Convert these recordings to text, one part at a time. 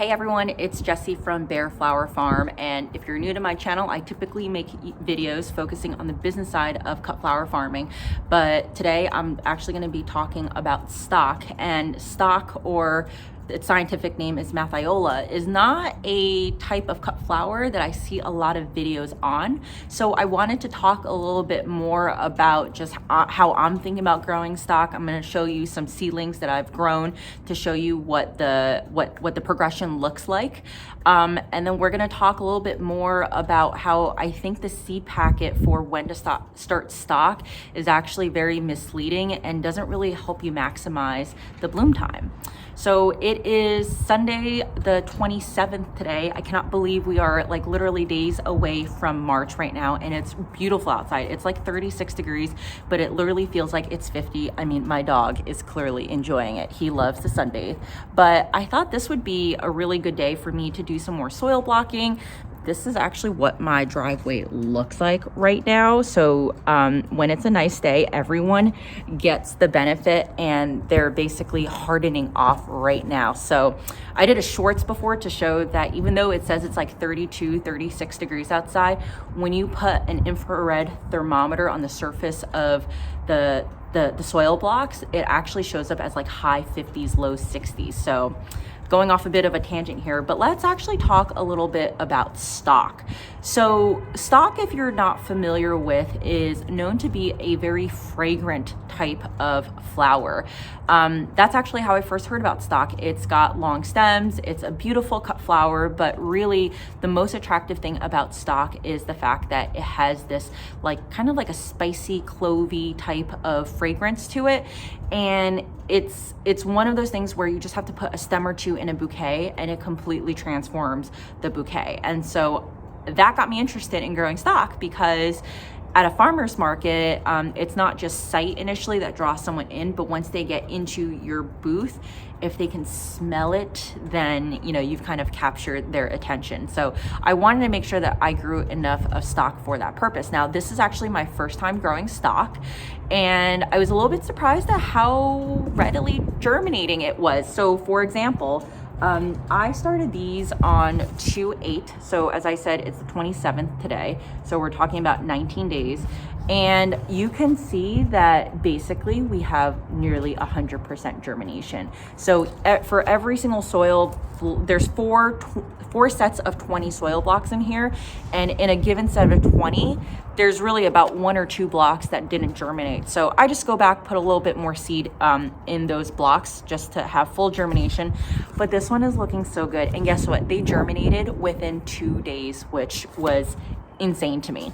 Hey everyone, it's Jessie from b.a.r.e Flower Farm, and if you're new to my channel, I typically make videos focusing on the business side of cut flower farming, but today I'm actually going to be talking about stock. And stock, or its scientific name is matthiola, is not a type of cut flower that I see a lot of videos on. So I wanted to talk a little bit more about just how I'm thinking about growing stock. I'm going to show you some seedlings that I've grown to show you what the progression looks like. And then we're going to talk a little bit more about how I think the seed packet for when to start stock is actually very misleading and doesn't really help you maximize the bloom time. So it is Sunday the 27th today. I cannot believe we are like literally days away from March right now, and it's beautiful outside. It's like 36 degrees, but it literally feels like it's 50. I mean, my dog is clearly enjoying it. He loves to sunbathe, but I thought this would be a really good day for me to do some more soil blocking. This is actually what my driveway looks like right now. So when it's a nice day, everyone gets the benefit, and they're basically hardening off right now. So I did a shorts before to show that even though it says it's like 32, 36 degrees outside, when you put an infrared thermometer on the surface of the soil blocks, it actually shows up as like high 50s, low 60s. So going off a bit of a tangent here, but let's actually talk a little bit about stock. So stock, if you're not familiar with, is known to be a very fragrant type of flower. That's actually how I first heard about stock. It's got long stems, it's a beautiful cut flower, but really the most attractive thing about stock is the fact that it has this like kind of like a spicy clovey type of fragrance to it. And it's one of those things where you just have to put a stem or two in a bouquet and it completely transforms the bouquet. And so that got me interested in growing stock, because at a farmer's market, it's not just sight initially that draws someone in, but once they get into your booth, if they can smell it, then you've kind of captured their attention. So I wanted to make sure that I grew enough of stock for that purpose. Now, this is actually my first time growing stock, and I was a little bit surprised at how readily germinating it was. So for example, I started these on 2/8. So as I said, it's the 27th today. So we're talking about 19 days. And you can see that basically we have nearly 100% germination. So for every single soil, there's four sets of 20 soil blocks in here. And in a given set of 20, there's really about 1 or 2 blocks that didn't germinate. So I just go back, put a little bit more seed in those blocks just to have full germination. But this one is looking so good. And guess what? They germinated within 2 days, which was insane to me,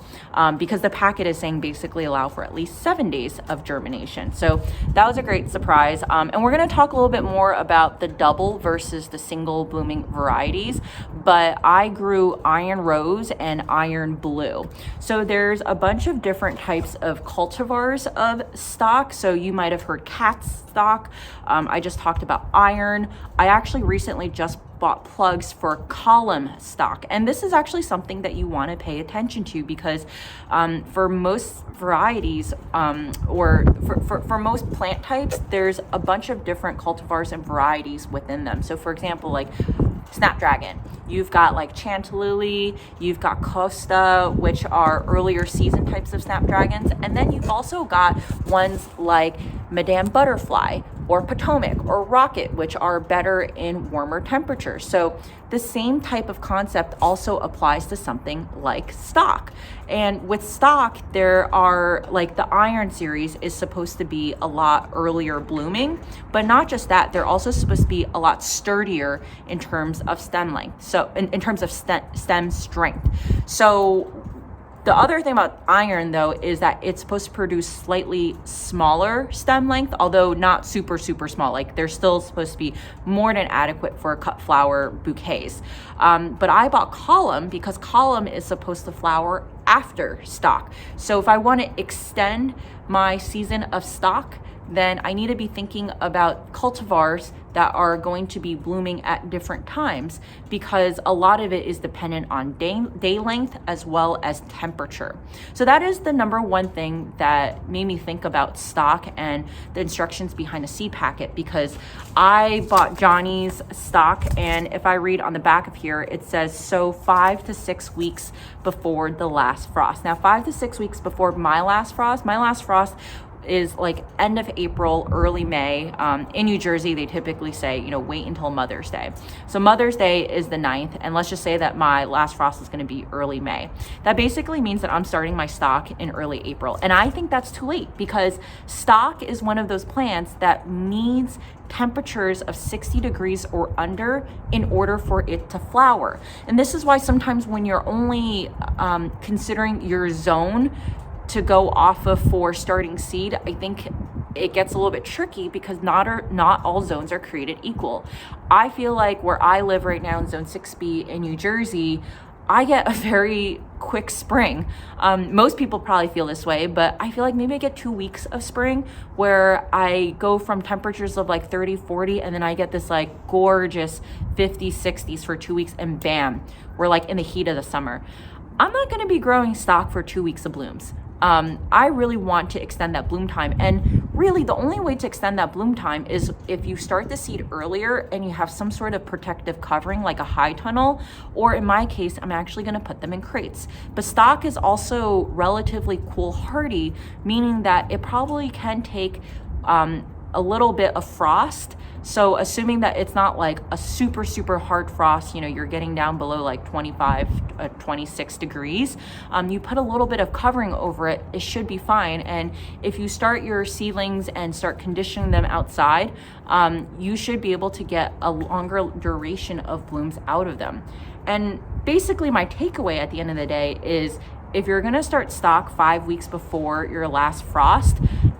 because the packet is saying basically allow for at least 7 days of germination. So that was a great surprise. And we're going to talk a little bit more about the double versus the single blooming varieties, but I grew iron rose and iron blue. So there's a bunch of different types of cultivars of stock. So you might have heard cat stock. I just talked about iron. I actually recently just bought plugs for column stock, and this is actually something that you want to pay attention to, because for most varieties, or for most plant types, there's a bunch of different cultivars and varieties within them. So for example, like Snapdragon, you've got like Chantilly, you've got Costa, which are earlier season types of Snapdragons, and then you've also got ones like Madame Butterfly or Potomac or Rocket, which are better in warmer temperatures. So the same type of concept also applies to something like stock. And with stock, there are like the iron series is supposed to be a lot earlier blooming, but not just that, they're also supposed to be a lot sturdier in terms of stem length. So in terms of stem strength. So the other thing about iron, though, is that it's supposed to produce slightly smaller stem length, although not super, super small. Like they're still supposed to be more than adequate for cut flower bouquets. But I bought column because column is supposed to flower after stock. So if I want to extend my season of stock, then I need to be thinking about cultivars that are going to be blooming at different times, because a lot of it is dependent on day length as well as temperature. So that is the number one thing that made me think about stock and the instructions behind a seed packet, because I bought Johnny's stock, and if I read on the back of here, it says sow 5 to 6 weeks before the last frost. Now 5 to 6 weeks before my last frost is like end of April, early May. In New Jersey, they typically say, wait until Mother's Day. So Mother's Day is the 9th, and let's just say that my last frost is gonna be early May. That basically means that I'm starting my stock in early April. And I think that's too late, because stock is one of those plants that needs temperatures of 60 degrees or under in order for it to flower. And this is why sometimes when you're only considering your zone to go off of for starting seed, I think it gets a little bit tricky, because not all zones are created equal. I feel like where I live right now in zone 6B in New Jersey, I get a very quick spring. Most people probably feel this way, but I feel like maybe I get 2 weeks of spring where I go from temperatures of like 30, 40, and then I get this like gorgeous 50s, 60s for 2 weeks, and bam, we're like in the heat of the summer. I'm not gonna be growing stock for 2 weeks of blooms. I really want to extend that bloom time, and really the only way to extend that bloom time is if you start the seed earlier and you have some sort of protective covering like a high tunnel, or in my case, I'm actually going to put them in crates. But stock is also relatively cool hardy, meaning that it probably can take a little bit of frost. So assuming that it's not like a super, super hard frost, you're getting down below like 25, 26 degrees, you put a little bit of covering over it, it should be fine. And if you start your seedlings and start conditioning them outside, you should be able to get a longer duration of blooms out of them. And basically my takeaway at the end of the day is, if you're gonna start stock 5 weeks before your last frost,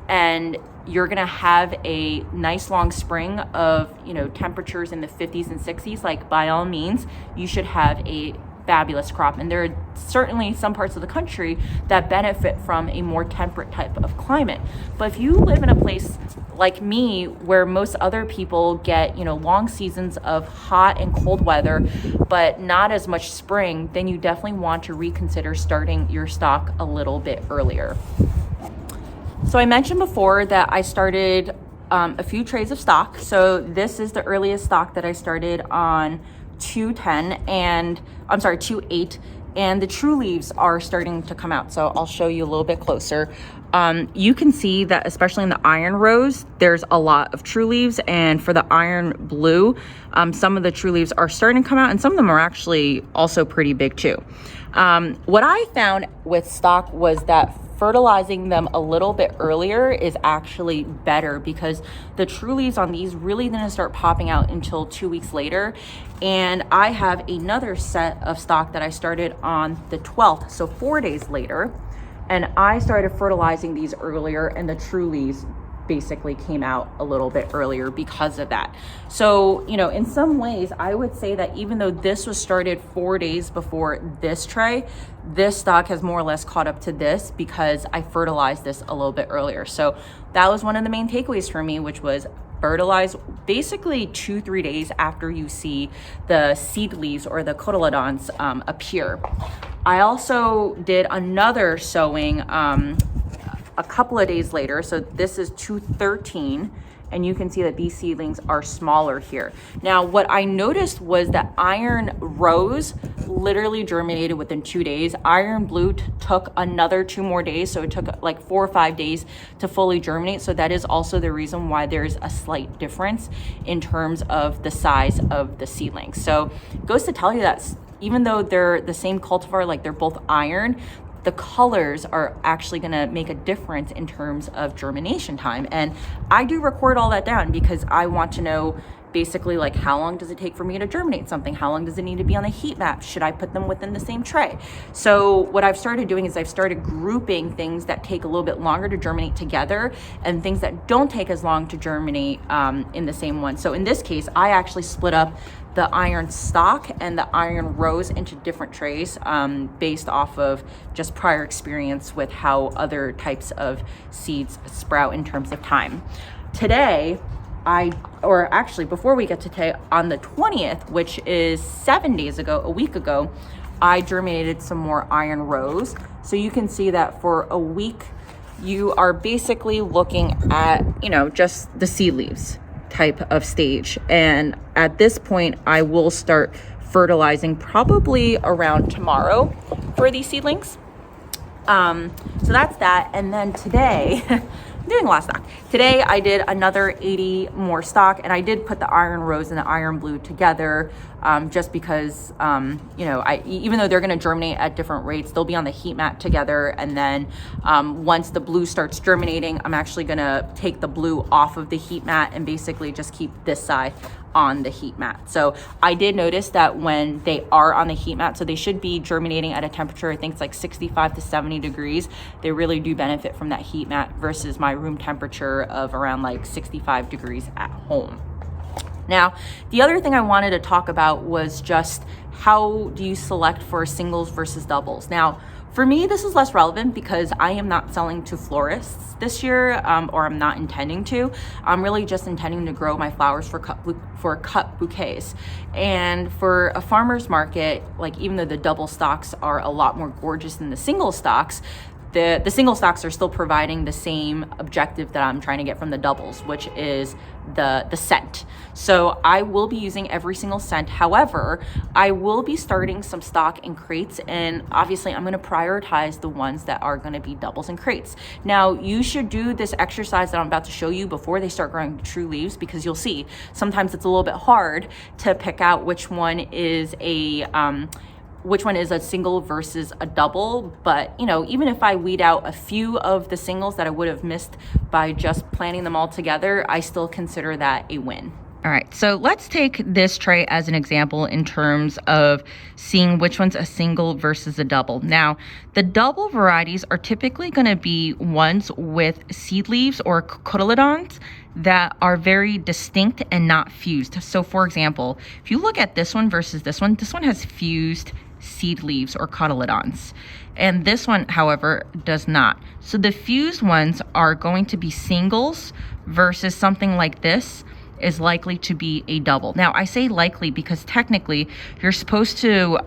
and you're gonna have a nice long spring of temperatures in the 50s and 60s, like by all means you should have a fabulous crop. And there are certainly some parts of the country that benefit from a more temperate type of climate. But if you live in a place like me where most other people get long seasons of hot and cold weather but not as much spring, then you definitely want to reconsider starting your stock a little bit earlier. So I mentioned before that I started a few trays of stock. So this is the earliest stock that I started on 2/10, and I'm sorry, 2/8, and the true leaves are starting to come out. So I'll show you a little bit closer. You can see that especially in the iron rose, there's a lot of true leaves, and for the iron blue, some of the true leaves are starting to come out, and some of them are actually also pretty big too. What I found with stock was that fertilizing them a little bit earlier is actually better, because the true leaves on these really didn't start popping out until 2 weeks later. And I have another set of stock that I started on the 12th, so 4 days later, and I started fertilizing these earlier, and the true leaves basically came out a little bit earlier because of that. So, in some ways, I would say that even though this was started 4 days before this tray, this stock has more or less caught up to this because I fertilized this a little bit earlier. So that was one of the main takeaways for me, which was fertilize basically 2-3 days after you see the seed leaves or the cotyledons appear. I also did another sowing a couple of days later. So this is 2/13, and you can see that these seedlings are smaller here. Now, what I noticed was that iron rose literally germinated within 2 days. Iron blue took another 2 more days. So it took like 4 or 5 days to fully germinate. So that is also the reason why there's a slight difference in terms of the size of the seedlings. So it goes to tell you that even though they're the same cultivar, like they're both iron, the colors are actually going to make a difference in terms of germination time. And I do record all that down because I want to know, basically like how long does it take for me to germinate something? How long does it need to be on a heat map? Should I put them within the same tray? So what I've started doing is I've started grouping things that take a little bit longer to germinate together and things that don't take as long to germinate in the same one. So in this case, I actually split up the iron stock and the iron rose into different trays based off of just prior experience with how other types of seeds sprout in terms of time. Today, or actually before we get to today, on the 20th, which is 7 days ago, a week ago, I germinated some more iron rose. So you can see that for a week, you are basically looking at, just the seed leaves type of stage. And at this point, I will start fertilizing probably around tomorrow for these seedlings. So that's that. And then today, I'm doing a lot of stock. Today I did another 80 more stock, and I did put the iron rose and the iron blue together just because, even though they're going to germinate at different rates, they'll be on the heat mat together. And then once the blue starts germinating, I'm actually going to take the blue off of the heat mat and basically just keep this side on the heat mat. So I did notice that when they are on the heat mat, so they should be germinating at a temperature, I think it's like 65 to 70 degrees. They really do benefit from that heat mat versus my room temperature of around like 65 degrees at home. Now, the other thing I wanted to talk about was just how do you select for singles versus doubles? Now, for me, this is less relevant because I am not selling to florists this year, or I'm not intending to. I'm really just intending to grow my flowers for cut bouquets. And for a farmer's market, like even though the double stocks are a lot more gorgeous than the single stocks, the single stocks are still providing the same objective that I'm trying to get from the doubles, which is the scent. So I will be using every single scent. However, I will be starting some stock in crates, and obviously I'm going to prioritize the ones that are going to be doubles and crates. Now, you should do this exercise that I'm about to show you before they start growing true leaves, because you'll see sometimes it's a little bit hard to pick out which one is a single versus a double. But even if I weed out a few of the singles that I would have missed by just planting them all together, I still consider that a win. All right, so let's take this tray as an example in terms of seeing which one's a single versus a double. Now, the double varieties are typically going to be ones with seed leaves or cotyledons that are very distinct and not fused. So for example, if you look at this one versus this one has fused seed leaves or cotyledons, and this one, however, does not. So the fused ones are going to be singles versus something like this is likely to be a double. Now, I say likely because technically you're supposed to,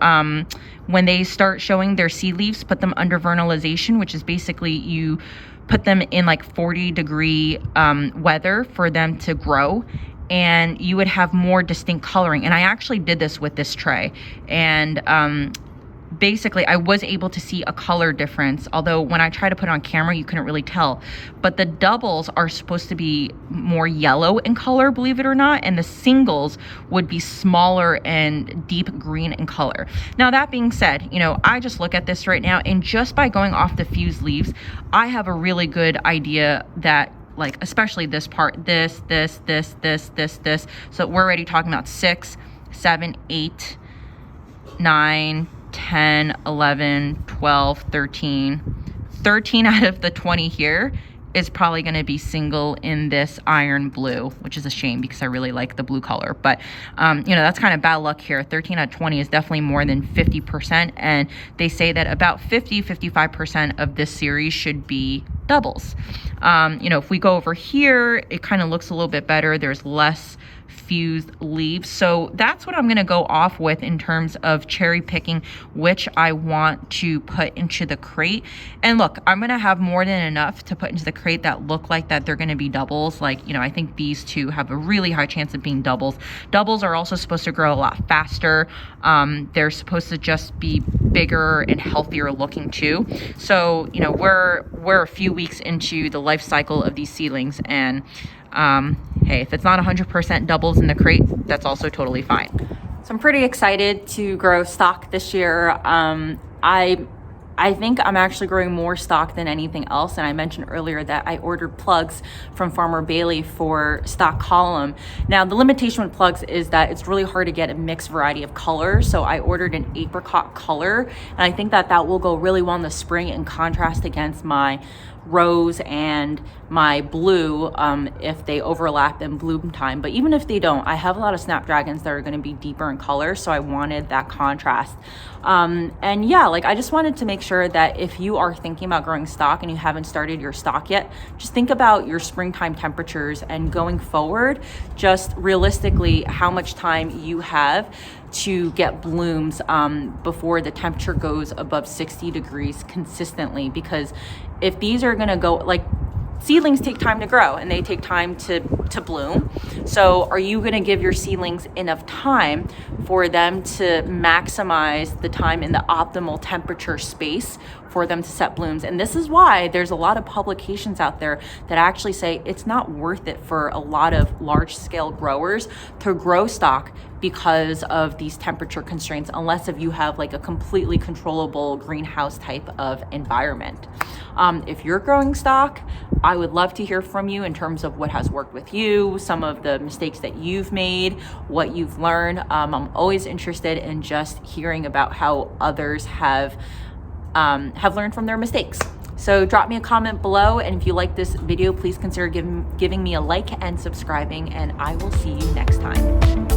when they start showing their seed leaves, put them under vernalization, which is basically you put them in like 40-degree weather for them to grow, and you would have more distinct coloring. And I actually did this with this tray, and basically I was able to see a color difference, although when I tried to put it on camera you couldn't really tell. But the doubles are supposed to be more yellow in color, believe it or not, and the singles would be smaller and deep green in color. Now, that being said, I just look at this right now, and just by going off the fused leaves, I have a really good idea that, like, especially this part, this. So we're already talking about 6, 7, 8, 9, 10, 11, 12, 13 out of the 20 here is probably going to be single in this iron blue, which is a shame because I really like the blue color. But, that's kind of bad luck here. 13 out of 20 is definitely more than 50%. And they say that about 55% of this series should be doubles. If we go over here, it kind of looks a little bit better. There's less fused leaves. So that's what I'm going to go off with in terms of cherry picking which I want to put into the crate. And look, I'm going to have more than enough to put into the crate that look like that they're going to be doubles. Like, I think these two have a really high chance of being doubles. Doubles are also supposed to grow a lot faster. They're supposed to just be bigger and healthier looking too. So, we're a few weeks into the life cycle of these seedlings, and hey, if it's not 100% doubles in the crate, that's also totally fine. So I'm pretty excited to grow stock this year. I I think I'm actually growing more stock than anything else. And I mentioned earlier that I ordered plugs from Farmer Bailey for stock column. Now, the limitation with plugs is that it's really hard to get a mixed variety of colors. So I ordered an apricot color, and I think that that will go really well in the spring in contrast against my rose and my blue if they overlap in bloom time. But even if they don't, I have a lot of snapdragons that are going to be deeper in color, so I wanted that contrast. And yeah, like I just wanted to make sure that if you are thinking about growing stock and you haven't started your stock yet, just think about your springtime temperatures and going forward, just realistically how much time you have to get blooms before the temperature goes above 60 degrees consistently. Because if these are gonna go, like, seedlings take time to grow and they take time to bloom. So are you gonna give your seedlings enough time for them to maximize the time in the optimal temperature space for them to set blooms? And this is why there's a lot of publications out there that actually say it's not worth it for a lot of large scale growers to grow stock because of these temperature constraints, unless if you have like a completely controllable greenhouse type of environment. If you're growing stock, I would love to hear from you in terms of what has worked with you, some of the mistakes that you've made, what you've learned. I'm always interested in just hearing about how others have learned from their mistakes. So drop me a comment below, and if you like this video, please consider giving me a like and subscribing, and I will see you next time.